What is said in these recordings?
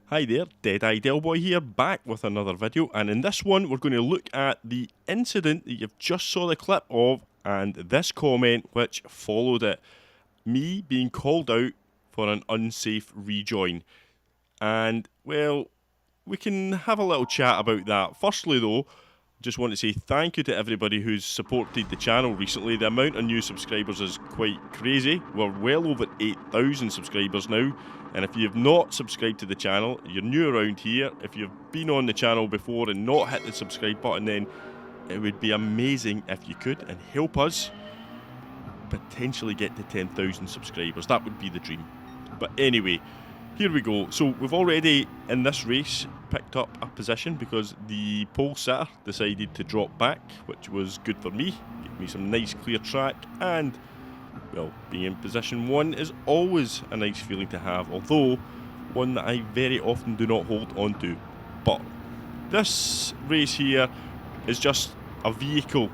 Hi there, Dead-Eye Delboy here, back with another video, and in this one we're going to look at the incident that you've just saw the clip of, and this comment which followed it. Me being called out for an unsafe rejoin. And, well, we can have a little chat about that. Firstly though, just want to say thank you to everybody who's supported the channel recently. The amount of new subscribers is quite crazy. We're well over 8,000 subscribers now. And if you've not subscribed to the channel, you're new around here. If you've been on the channel before and not hit the subscribe button, then it would be amazing if you could and help us potentially get to 10,000 subscribers. That would be the dream. But anyway, here we go. So we've already, in this race, picked up a position because the pole sitter decided to drop back, which was good for me. Gave me some nice clear track, and, well, being in position 1 is always a nice feeling to have, although one that I very often do not hold on to. But this race here is just a vehicle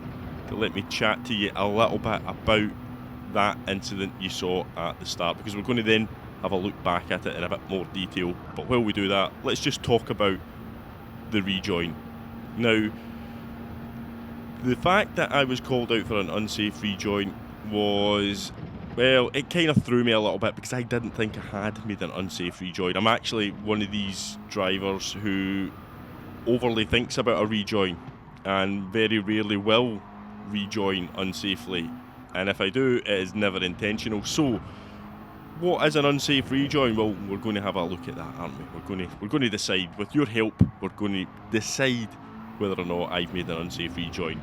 to let me chat to you a little bit about that incident you saw at the start, because we're going to then have a look back at it in a bit more detail. But while we do that, let's just talk about the rejoin. Now, the fact that I was called out for an unsafe rejoin was, well, it kind of threw me a little bit because I didn't think I had made an unsafe rejoin. I'm actually one of these drivers who overly thinks about a rejoin and very rarely will rejoin unsafely. And if I do, it is never intentional. So, what is an unsafe rejoin? Well, we're going to have a look at that, aren't we? We're going to decide. With your help, we're going to decide whether or not I've made an unsafe rejoin.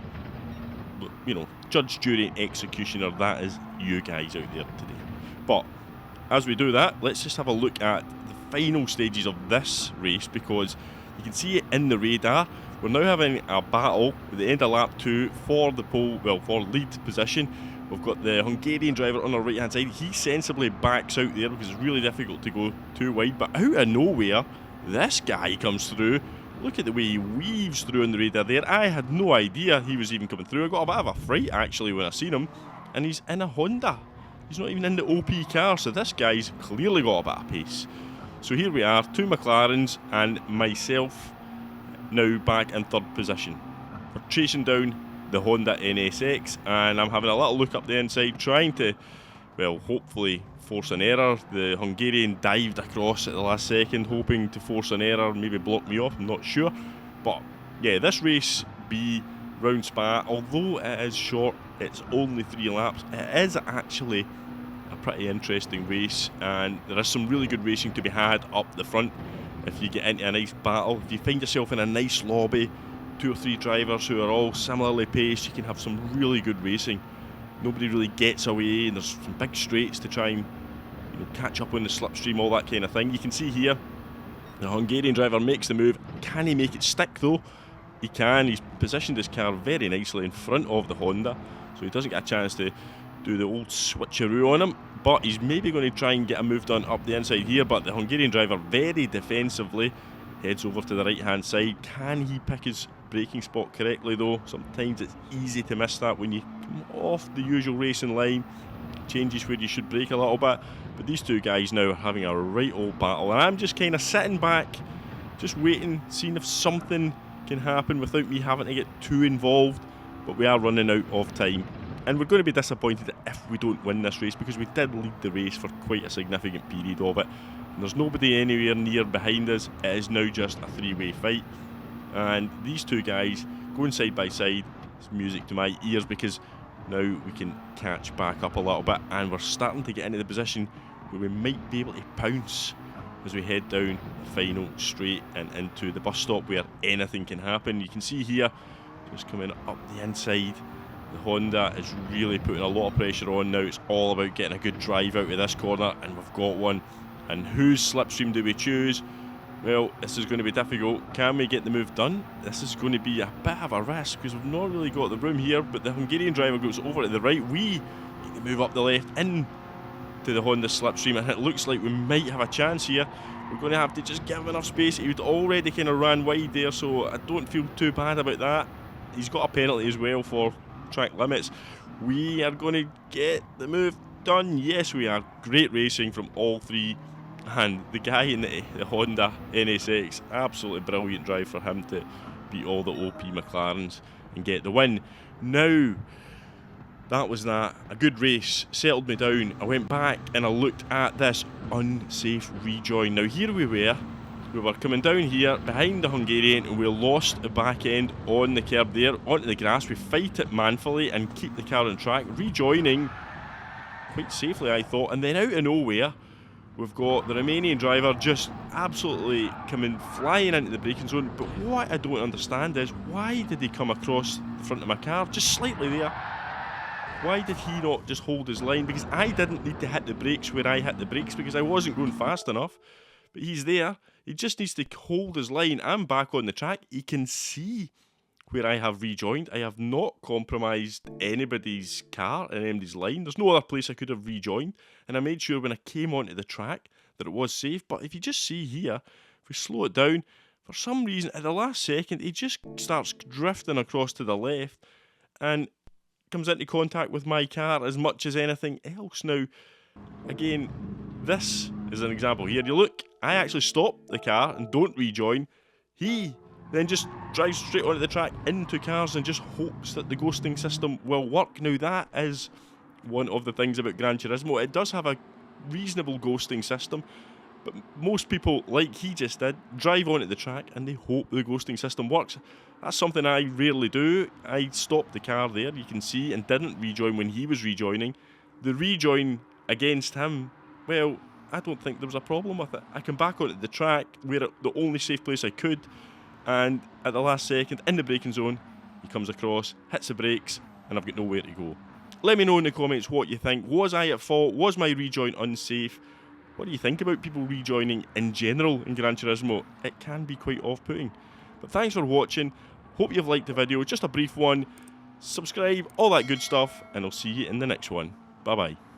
But, you know, judge, jury, executioner, that is you guys out there today. But as we do that, let's just have a look at the final stages of this race, because you can see it in the radar. We're now having a battle at the end of lap 2 for the pole, well, for lead position. We've got the Hungarian driver on our right hand side. He sensibly backs out there because it's really difficult to go too wide. But out of nowhere, this guy comes through. Look at the way he weaves through on the radar there. I had no idea he was even coming through. I got a bit of a fright actually when I seen him. And he's in a Honda. He's not even in the OP car. So this guy's clearly got a bit of pace. So here we are, 2 McLarens and myself now back in 3rd position. We're chasing down the Honda NSX, and I'm having a little look up the inside, trying to, well, hopefully force an error. The Hungarian dived across at the last second, hoping to force an error, maybe block me off, I'm not sure. But yeah, this race B round Spa, although it is short, it's only 3 laps, it is actually a pretty interesting race, and there is some really good racing to be had up the front. If you get into a nice battle, if you find yourself in a nice lobby, 2 or 3 drivers who are all similarly paced, you can have some really good racing. Nobody really gets away, and there's some big straights to try and, you know, catch up on the slipstream, all that kind of thing. You can see here, the Hungarian driver makes the move. Can he make it stick though? He can. He's positioned his car very nicely in front of the Honda, so he doesn't get a chance to do the old switcheroo on him. But he's maybe going to try and get a move done up the inside here, but the Hungarian driver very defensively heads over to the right hand side. Can he pick his braking spot correctly though? Sometimes it's easy to miss that when you come off the usual racing line. Changes where you should brake a little bit. But these 2 guys now are having a right old battle, and I'm just kind of sitting back, just waiting, seeing if something can happen without me having to get too involved. But we are running out of time, and we're going to be disappointed if we don't win this race, because we did lead the race for quite a significant period of it. And there's nobody anywhere near behind us. It is now just a 3-way fight, and these 2 guys going side by side, it's music to my ears, because now we can catch back up a little bit, and we're starting to get into the position where we might be able to pounce as we head down the final straight and into the bus stop where anything can happen. You can see here, just coming up the inside, the Honda is really putting a lot of pressure on now. It's all about getting a good drive out of this corner, and we've got one. And whose slipstream do we choose? Well, this is going to be difficult. Can we get the move done? This is going to be a bit of a risk because we've not really got the room here, but the Hungarian driver goes over to the right. We get the move up the left in to the Honda slipstream, and it looks like we might have a chance here. We're going to have to just give him enough space. He would already kind of ran wide there, so I don't feel too bad about that. He's got a penalty as well for track limits. We are going to get the move done. Yes, we are. Great racing from all 3 And the guy in the Honda NSX, absolutely brilliant drive for him to beat all the OP McLarens and get the win. Now, that was that. A good race, settled me down. I went back and I looked at this unsafe rejoin. Now here we were coming down here behind the Hungarian and we lost the back end on the curb there, onto the grass. We fight it manfully and keep the car on track, rejoining quite safely I thought, and then out of nowhere we've got the Romanian driver just absolutely coming flying into the braking zone. But what I don't understand is, why did he come across the front of my car just slightly there? Why did he not just hold his line? Because I didn't need to hit the brakes where I hit the brakes because I wasn't going fast enough. But he's there. He just needs to hold his line. I'm back on the track. He can see where I have rejoined. I have not compromised anybody's car and anybody's line. There's no other place I could have rejoined. And I made sure when I came onto the track that it was safe. But if you just see here, if we slow it down, for some reason at the last second, he just starts drifting across to the left and comes into contact with my car as much as anything else. Now, again, this is an example here. You look, I actually stop the car and don't rejoin. He then just drives straight onto the track into cars and just hopes that the ghosting system will work. Now, that is one of the things about Gran Turismo. It does have a reasonable ghosting system, but most people, like he just did, drive onto the track and they hope the ghosting system works. That's something I rarely do. I stopped the car there, you can see, and didn't rejoin when he was rejoining. The rejoin against him, well, I don't think there was a problem with it. I came back onto the track, where the only safe place I could, and at the last second, in the braking zone, he comes across, hits the brakes, and I've got nowhere to go. Let me know in the comments what you think. Was I at fault? Was my rejoin unsafe? What do you think about people rejoining in general in Gran Turismo? It can be quite off-putting. But thanks for watching. Hope you've liked the video. Just a brief one. Subscribe, all that good stuff, and I'll see you in the next one. Bye-bye.